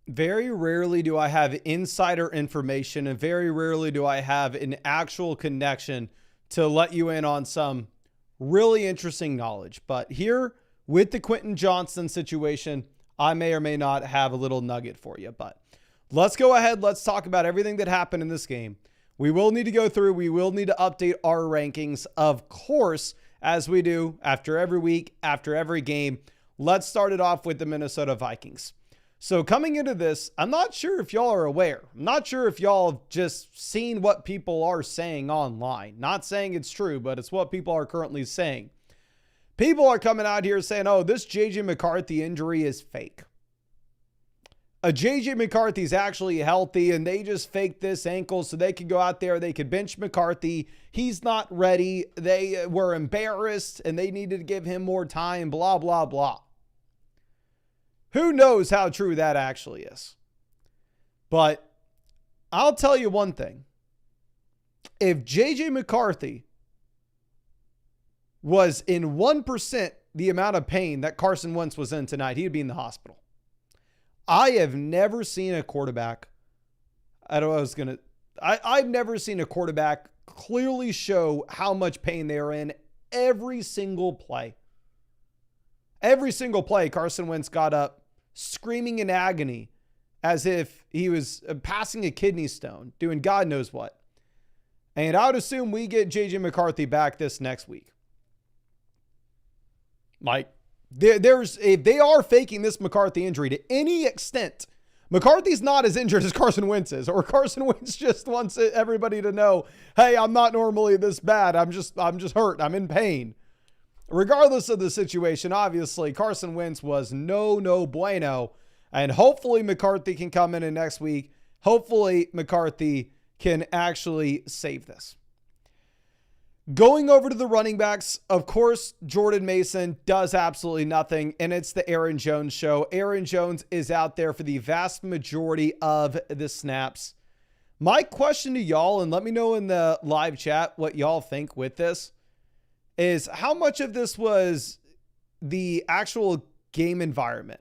Very rarely do I have insider information, and very rarely do I have an actual connection to let you in on some really interesting knowledge. But here with the Quinton Johnston situation, I may or may not have a little nugget for you. But let's go ahead. Let's talk about everything that happened in this game. We will need to go through. We will need to update our rankings, of course, as we do after every week, after every game. Let's start it off with the Minnesota Vikings. So coming into this, I'm not sure if y'all are aware. I'm not sure if y'all have just seen what people are saying online. Not saying it's true, but it's what people are currently saying. People are coming out here saying, oh, this J.J. McCarthy injury is fake. J.J. McCarthy's actually healthy, and they just faked this ankle so they could go out there. They could bench McCarthy. He's not ready. They were embarrassed, and they needed to give him more time, blah, blah, blah. Who knows how true that actually is? But I'll tell you one thing. If J.J. McCarthy was in 1% the amount of pain that Carson Wentz was in tonight, he'd be in the hospital. I have never seen a quarterback. I've never seen a quarterback clearly show how much pain they are in every single play. Every single play, Carson Wentz got up screaming in agony as if he was passing a kidney stone, doing God knows what. And I would assume we get J.J. McCarthy back this next week. Like, if they are faking this McCarthy injury to any extent, McCarthy's not as injured as Carson Wentz is, or Carson Wentz just wants everybody to know, hey, I'm not normally this bad. I'm just hurt. I'm in pain. Regardless of the situation, obviously, Carson Wentz was no bueno. And hopefully McCarthy can come in next week. Hopefully McCarthy can actually save this. Going over to the running backs, of course, Jordan Mason does absolutely nothing, and it's the Aaron Jones show. Aaron Jones is out there for the vast majority of the snaps. My question to y'all, and let me know in the live chat what y'all think with this, is how much of this was the actual game environment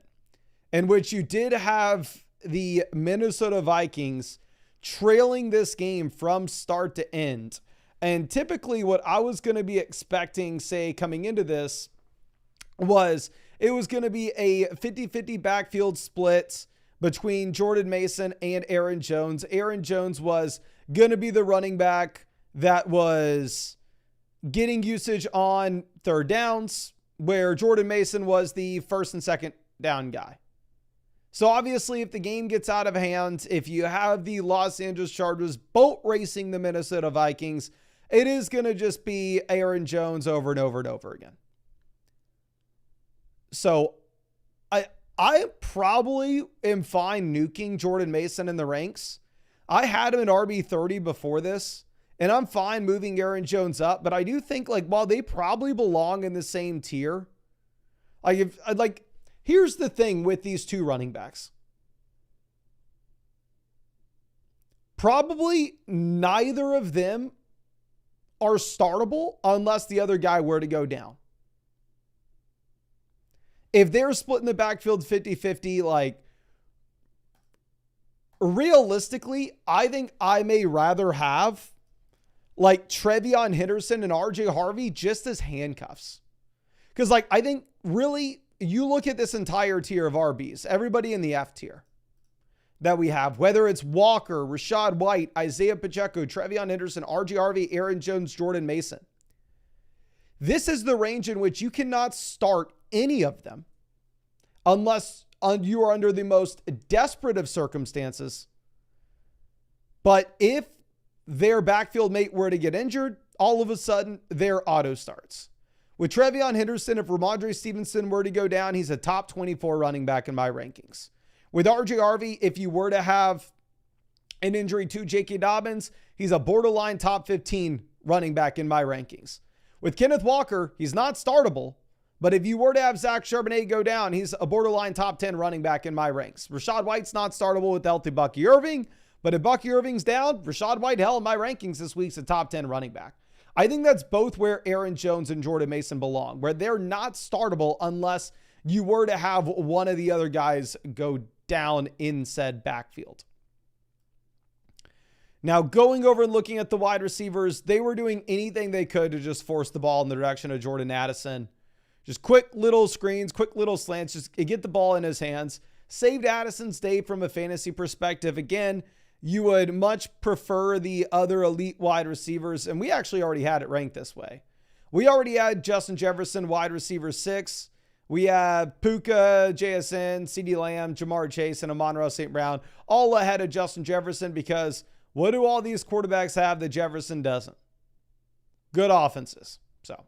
in which you did have the Minnesota Vikings trailing this game from start to end. And typically what I was going to be expecting, say, coming into this was it was going to be a 50-50 backfield split between Jordan Mason and Aaron Jones. Aaron Jones was going to be the running back that was getting usage on third downs, where Jordan Mason was the first and second down guy. So obviously, if the game gets out of hand, if you have the Los Angeles Chargers boat racing the Minnesota Vikings, it is going to just be Aaron Jones over and over and over again. So I probably am fine nuking Jordan Mason in the ranks. I had him in RB30 before this, and I'm fine moving Aaron Jones up, but I do think, like, while they probably belong in the same tier, here's the thing with these two running backs. Probably neither of them are startable unless the other guy were to go down. If they're splitting the backfield 50-50, like, realistically, I think I may rather have like Trevion Henderson and RJ Harvey just as handcuffs. Because, like, I think really you look at this entire tier of RBs, everybody in the F tier that we have, whether it's Walker, Rachaad White, Isaiah Pacheco, Trevion Henderson, RJ Harvey, Aaron Jones, Jordan Mason. This is the range in which you cannot start any of them unless you are under the most desperate of circumstances. But if their backfield mate were to get injured, all of a sudden their auto starts. With Trevion Henderson, if Ramondre Stevenson were to go down, he's a top 24 running back in my rankings. With RJ Harvey, if you were to have an injury to J.K. Dobbins, he's a borderline top 15 running back in my rankings. With Kenneth Walker, he's not startable, but if you were to have Zach Charbonnet go down, he's a borderline top 10 running back in my ranks. Rachaad White's not startable with healthy Bucky Irving, but if Bucky Irving's down, Rachaad White, hell, in my rankings this week's a top 10 running back. I think that's both where Aaron Jones and Jordan Mason belong, where they're not startable unless you were to have one of the other guys go down in said backfield. Now, going over and looking at the wide receivers, they were doing anything they could to just force the ball in the direction of Jordan Addison. Just quick little screens, quick little slants, just get the ball in his hands. Saved Addison's day from a fantasy perspective. Again, you would much prefer the other elite wide receivers, and we actually already had it ranked this way. We already had Justin Jefferson, wide receiver 6. We have Puka, JSN, CeeDee Lamb, Jamar Chase, and Amon-Ra St. Brown all ahead of Justin Jefferson because what do all these quarterbacks have that Jefferson doesn't? Good offenses. So,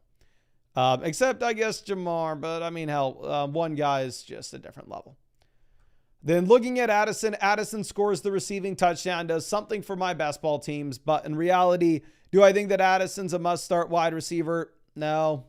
except I guess Jamar, but I mean, hell, one guy is just a different level. Then looking at Addison, Addison scores the receiving touchdown, does something for my best ball teams. But in reality, do I think that Addison's a must-start wide receiver? No.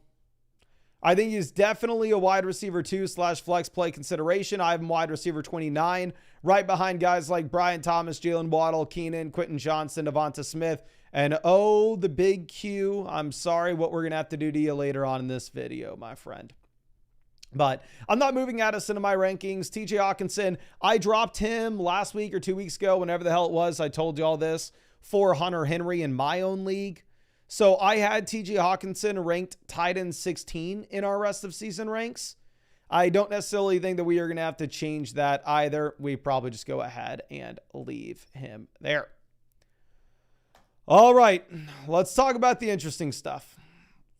I think he's definitely a wide receiver 2/flex play consideration. I have him wide receiver 29, right behind guys like Brian Thomas, Jalen Waddle, Keenan, Quinton Johnston, Devonta Smith, and oh, the big Q. I'm sorry what we're going to have to do to you later on in this video, my friend. But I'm not moving Addison in my rankings. TJ Hawkinson, I dropped him last week or 2 weeks ago, whenever the hell it was. I told you all this, for Hunter Henry in my own league. So I had TJ Hawkinson ranked tight end 16 in our rest of season ranks. I don't necessarily think that we are going to have to change that either. We probably just go ahead and leave him there. All right, let's talk about the interesting stuff.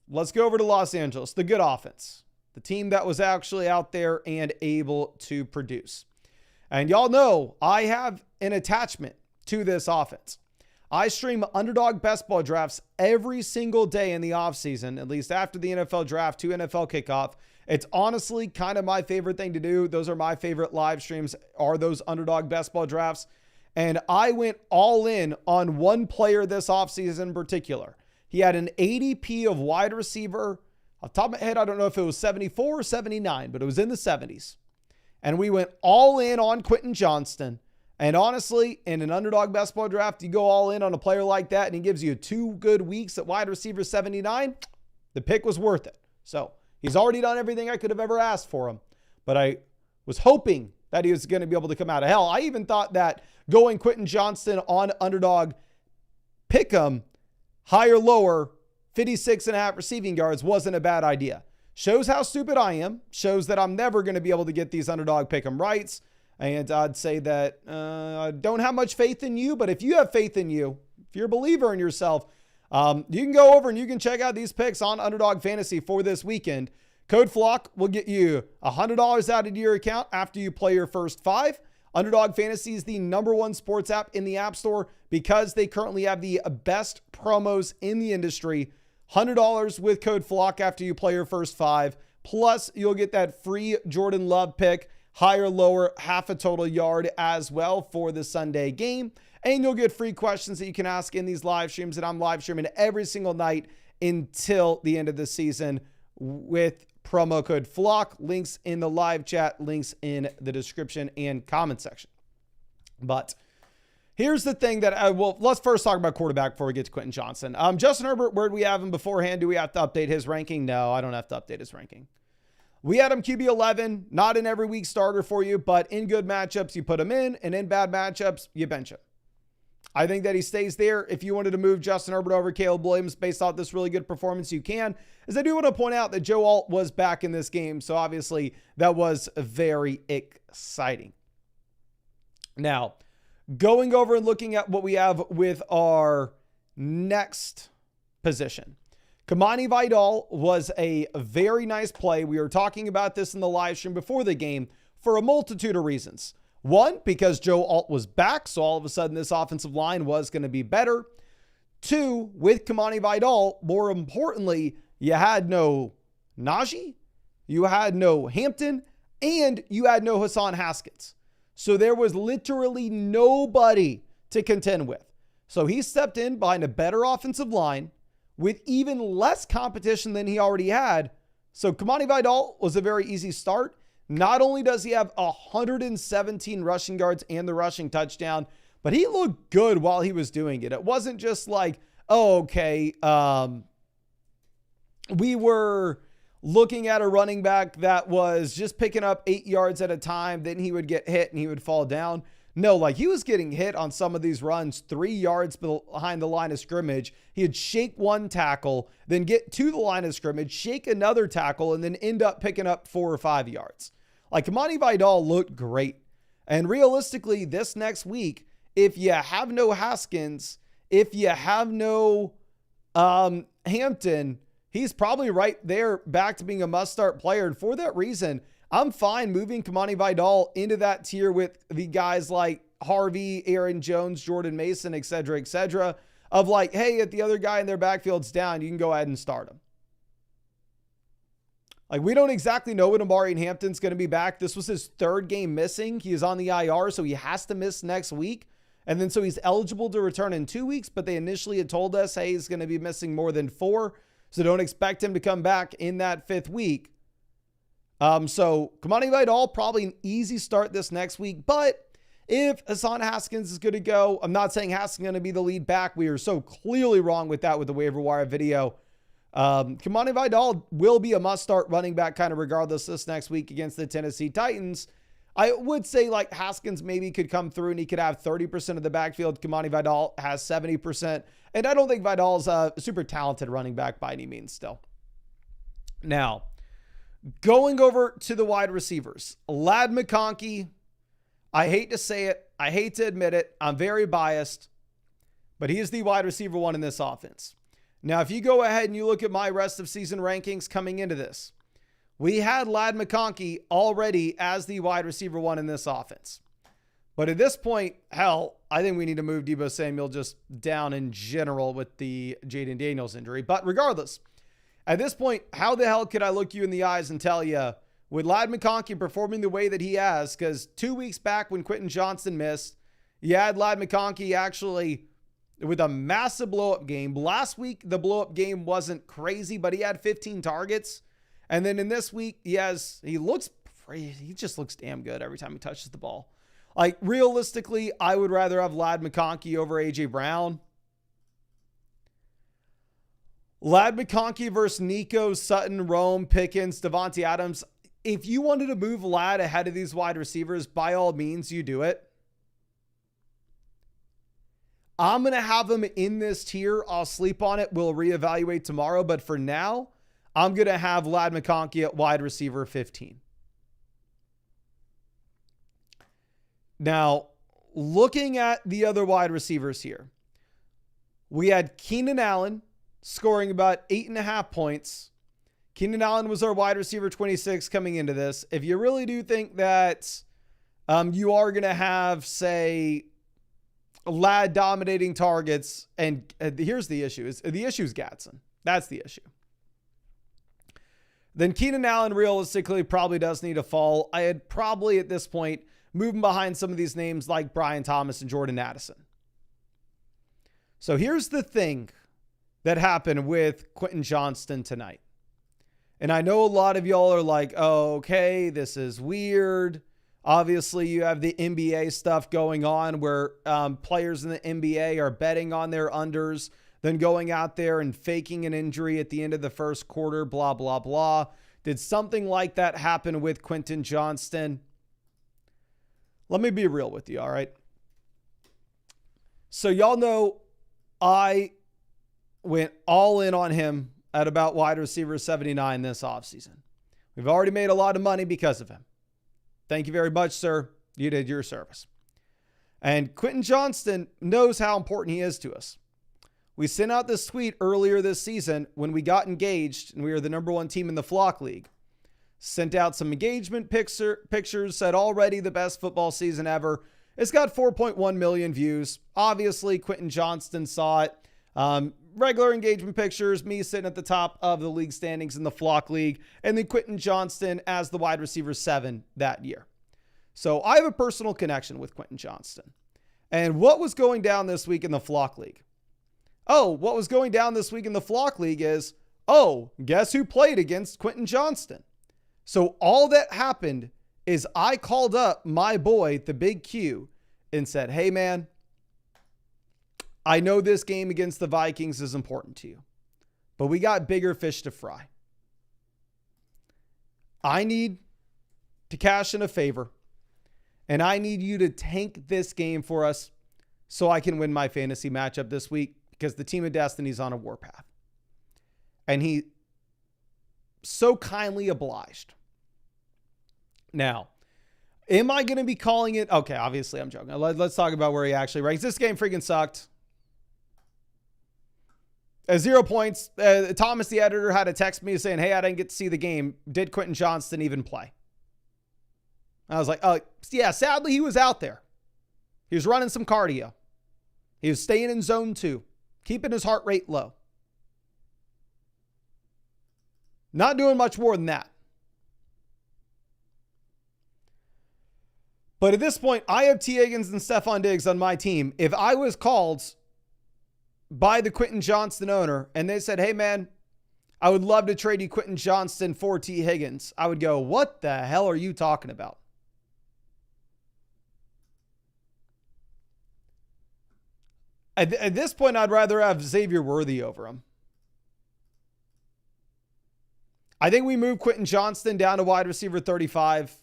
Let's go over to Los Angeles, the good offense. The team that was actually out there and able to produce. And y'all know I have an attachment to this offense. I stream Underdog best ball drafts every single day in the offseason, at least after the NFL draft to NFL kickoff. It's honestly kind of my favorite thing to do. Those are my favorite live streams, are those Underdog best ball drafts. And I went all in on one player this offseason in particular. He had an ADP of wide receiver. Off the top of my head, I don't know if it was 74 or 79, but it was in the 70s. And we went all in on Quinton Johnston. And honestly, in an Underdog best ball draft, you go all in on a player like that and he gives you 2 good weeks at wide receiver 79, the pick was worth it. So he's already done everything I could have ever asked for him. But I was hoping that he was going to be able to come out of hell. I even thought that going Quinton Johnston on Underdog pick'em, higher, lower, 56.5 receiving yards wasn't a bad idea. Shows how stupid I am. Shows that I'm never going to be able to get these Underdog pick'em rights. And I'd say that I don't have much faith in you, but if you have faith in you, if you're a believer in yourself, you can go over and you can check out these picks on Underdog Fantasy for this weekend. Code FLOCK will get you $100 added to your account after you play your first 5. Underdog Fantasy is the #1 sports app in the App Store because they currently have the best promos in the industry. $100 with code FLOCK after you play your first 5. Plus, you'll get that free Jordan Love pick, higher, lower, half a total yard as well for the Sunday game. And you'll get free questions that you can ask in these live streams that I'm live streaming every single night until the end of the season with promo code FLOCK. Links in the live chat, links in the description and comment section. But here's the thing that let's first talk about quarterback before we get to Quinton Johnston. Justin Herbert, where do we have him beforehand? Do we have to update his ranking? No, I don't have to update his ranking. We had him QB 11, not an every week starter for you, but in good matchups, you put him in, and in bad matchups, you bench him. I think that he stays there. If you wanted to move Justin Herbert over Caleb Williams based off this really good performance, you can. As I do want to point out that Joe Alt was back in this game, so obviously that was very exciting. Now, going over and looking at what we have with our next position. Kamani Vidal was a very nice play. We were talking about this in the live stream before the game for a multitude of reasons. One, because Joe Alt was back, so all of a sudden this offensive line was going to be better. 2, with Kamani Vidal, more importantly, you had no Najee, you had no Hampton, and you had no Hassan Haskins. So there was literally nobody to contend with. So he stepped in behind a better offensive line with even less competition than he already had. So Kamani Vidal was a very easy start. Not only does he have 117 rushing yards and the rushing touchdown, but he looked good while he was doing it. It wasn't just like, oh, okay, we were looking at a running back that was just picking up 8 yards at a time, then he would get hit and he would fall down. No, like he was getting hit on some of these runs 3 yards behind the line of scrimmage. He'd shake one tackle, then get to the line of scrimmage, shake another tackle, and then end up picking up 4 or 5 yards. Like Kamani Vidal looked great. And realistically, this next week, if you have no Haskins, if you have no Hampton, he's probably right there back to being a must-start player. And for that reason, I'm fine moving Kamani Vidal into that tier with the guys like Harvey, Aaron Jones, Jordan Mason, et cetera, of like, hey, if the other guy in their backfield's down, you can go ahead and start him. Like, we don't exactly know when Amari Hampton's going to be back. This was his 3rd game missing. He is on the IR, so he has to miss next week. And then so he's eligible to return in 2 weeks, but they initially had told us, hey, he's going to be missing more than 4. So don't expect him to come back in that 5th week. So Kamani Vidal, probably an easy start this next week. But if Hassan Haskins is good to go, I'm not saying Haskins is going to be the lead back. We are so clearly wrong with that with the waiver wire video. Kamani Vidal will be a must-start running back kind of regardless this next week against the Tennessee Titans. I would say like Haskins maybe could come through and he could have 30% of the backfield. Kamani Vidal has 70%. And I don't think Vidal's a super talented running back by any means still. Now, going over to the wide receivers. Ladd McConkey, I hate to say it. I hate to admit it. I'm very biased. But he is the wide receiver 1 in this offense. Now, if you go ahead and you look at my rest of season rankings coming into this, we had Ladd McConkey already as the wide receiver 1 in this offense. But at this point, hell, I think we need to move Deebo Samuel just down in general with the Jaden Daniels injury. But regardless, at this point, how the hell could I look you in the eyes and tell you, with Ladd McConkey performing the way that he has, because 2 weeks back when Quinton Johnston missed, you had Ladd McConkey actually with a massive blow-up game. Last week, the blow-up game wasn't crazy, but he had 15 targets. And then in this week, he just looks damn good every time he touches the ball. Like, realistically, I would rather have Ladd McConkey over A.J. Brown. Ladd McConkey versus Nico, Sutton, Rome, Pickens, Devontae Adams. If you wanted to move Ladd ahead of these wide receivers, by all means, you do it. I'm going to have him in this tier. I'll sleep on it. We'll reevaluate tomorrow. But for now, I'm going to have Ladd McConkey at wide receiver 15. Now, looking at the other wide receivers here, we had Keenan Allen scoring about 8.5 points. Keenan Allen was our wide receiver 26 coming into this. If you really do think that you are going to have, say, Ladd dominating targets, and here's the issue. The issue is Gadsden. That's the issue. Then Keenan Allen realistically probably does need a fall. I had probably at this point moving behind some of these names like Brian Thomas and Jordan Addison. So here's the thing that happened with Quinton Johnston tonight. And I know a lot of y'all are like, oh, okay, this is weird. Obviously, you have the NBA stuff going on where players in the NBA are betting on their unders, then going out there and faking an injury at the end of the first quarter, blah, blah, blah. Did something like that happen with Quinton Johnston? Let me be real with you, all right? So y'all know I went all in on him at about wide receiver 79 this offseason. We've already made a lot of money because of him. Thank you very much, sir. You did your service. And Quinton Johnston knows how important he is to us. We sent out this tweet earlier this season when we got engaged and we were the #1 team in the Flock League. Sent out some engagement pictures, said already the best football season ever. It's got 4.1 million views. Obviously, Quinton Johnston saw it. Regular engagement pictures, me sitting at the top of the league standings in the Flock League, and then Quinton Johnston as the wide receiver 7 that year. So I have a personal connection with Quinton Johnston. And what was going down this week in the Flock League? What was going down this week in the Flock League is, guess who played against Quinton Johnston? So all that happened is I called up my boy, the Big Q, and said, hey, man, I know this game against the Vikings is important to you, but we got bigger fish to fry. I need to cash in a favor, and I need you to tank this game for us so I can win my fantasy matchup this week, because the team of Destiny's on a warpath. And he so kindly obliged. Now, am I going to be calling it? Okay, obviously I'm joking. Let's talk about where he actually ranks. This game freaking sucked. 0 points. Thomas, the editor, had to text me saying, hey, I didn't get to see the game. Did Quinton Johnston even play? I was like, oh, yeah, sadly, he was out there. He was running some cardio. He was staying in zone 2, keeping his heart rate low. Not doing much more than that. But at this point, I have T. Higgins and Stephon Diggs on my team. If I was called by the Quinton Johnston owner and they said, hey, man, I would love to trade you Quinton Johnston for T. Higgins, I would go, what the hell are you talking about? At this point, I'd rather have Xavier Worthy over him. I think we move Quinton Johnston down to wide receiver 35.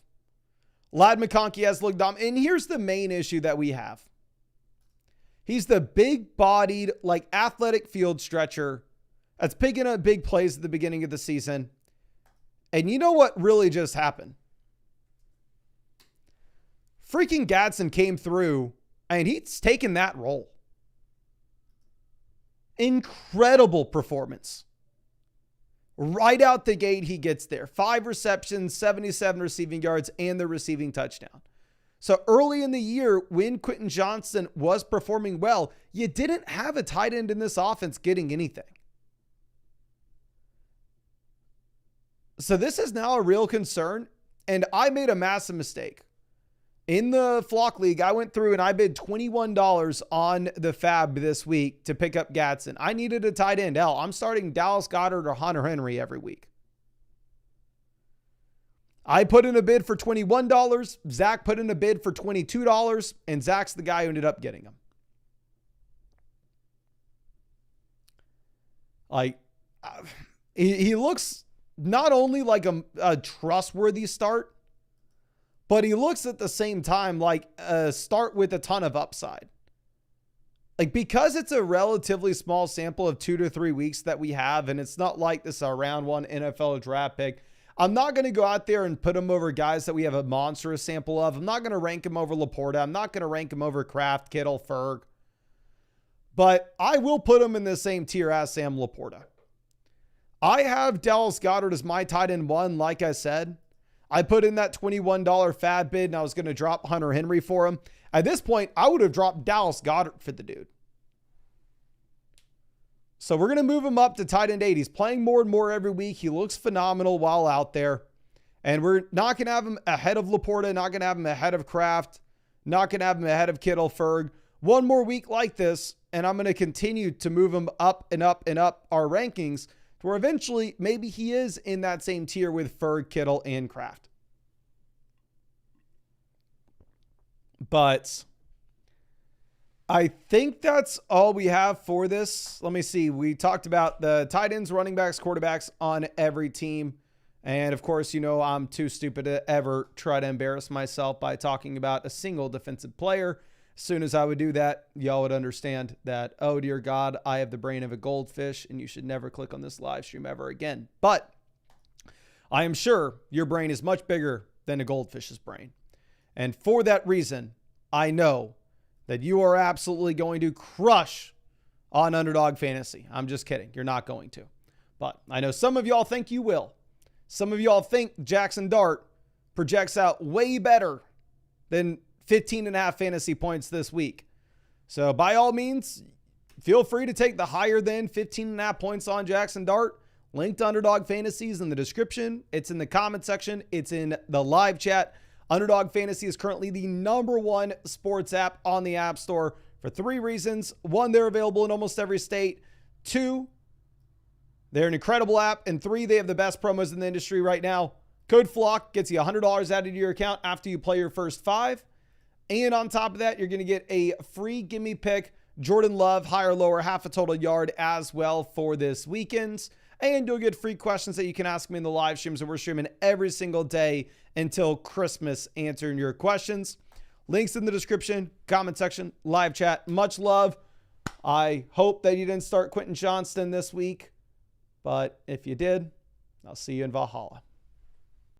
Ladd McConkey has looked dumb. And here's the main issue that we have. He's the big-bodied, like athletic field stretcher that's picking up big plays at the beginning of the season. And you know what really just happened? Freaking Gadsden came through, and he's taken that role. Incredible performance. Right out the gate, he gets there. 5 receptions, 77 receiving yards, and the receiving touchdown. So early in the year, when Quinton Johnston was performing well, you didn't have a tight end in this offense getting anything. So this is now a real concern, and I made a massive mistake. In the Flock League, I went through and I bid $21 on the Fab this week to pick up Gadsden. I needed a tight end. Hell, I'm starting Dallas Goedert or Hunter Henry every week. I put in a bid for $21. Zach put in a bid for $22, and Zach's the guy who ended up getting him. Like, he looks not only like a trustworthy start, but he looks at the same time like a start with a ton of upside. Like, because it's a relatively small sample of 2 to 3 weeks that we have, and it's not like this is a round 1 NFL draft pick, I'm not going to go out there and put him over guys that we have a monstrous sample of. I'm not going to rank him over Laporta. I'm not going to rank him over Kraft, Kittle, Ferg. But I will put him in the same tier as Sam Laporta. I have Dallas Goedert as my tight end 1, like I said. I put in that $21 Fab bid, and I was going to drop Hunter Henry for him. At this point, I would have dropped Dallas Goedert for the dude. So we're going to move him up to tight end 8. He's playing more and more every week. He looks phenomenal while out there. And we're not going to have him ahead of Laporta, not going to have him ahead of Kraft, not going to have him ahead of Kittle, Ferg. One more week like this, and I'm going to continue to move him up and up and up our rankings, where eventually maybe he is in that same tier with Ferg, Kittle, and Kraft. But I think that's all we have for this. Let me see. We talked about the tight ends, running backs, quarterbacks on every team. And of course, you know, I'm too stupid to ever try to embarrass myself by talking about a single defensive player. As soon as I would do that, y'all would understand that, oh dear God, I have the brain of a goldfish and you should never click on this live stream ever again. But I am sure your brain is much bigger than a goldfish's brain. And for that reason, I know that you are absolutely going to crush on Underdog Fantasy. I'm just kidding. You're not going to. But I know some of y'all think you will. Some of y'all think Jackson Dart projects out way better than 15.5 fantasy points this week. So by all means, feel free to take the higher than 15.5 points on Jackson Dart. Link to Underdog Fantasies in the description. It's in the comment section. It's in the live chat. Underdog Fantasy is currently the #1 sports app on the App Store for 3 reasons. 1, they're available in almost every state. 2, they're an incredible app. And 3, they have the best promos in the industry right now. Code FLOCK gets you $100 added to your account after you play your first 5. And on top of that, you're going to get a free gimme pick, Jordan Love, higher, lower, half a total yard as well for this weekend. And you'll get free questions that you can ask me in the live streams that we're streaming every single day until Christmas, answering your questions. Links in the description, comment section, live chat. Much love. I hope that you didn't start Quinton Johnston this week, but if you did, I'll see you in Valhalla.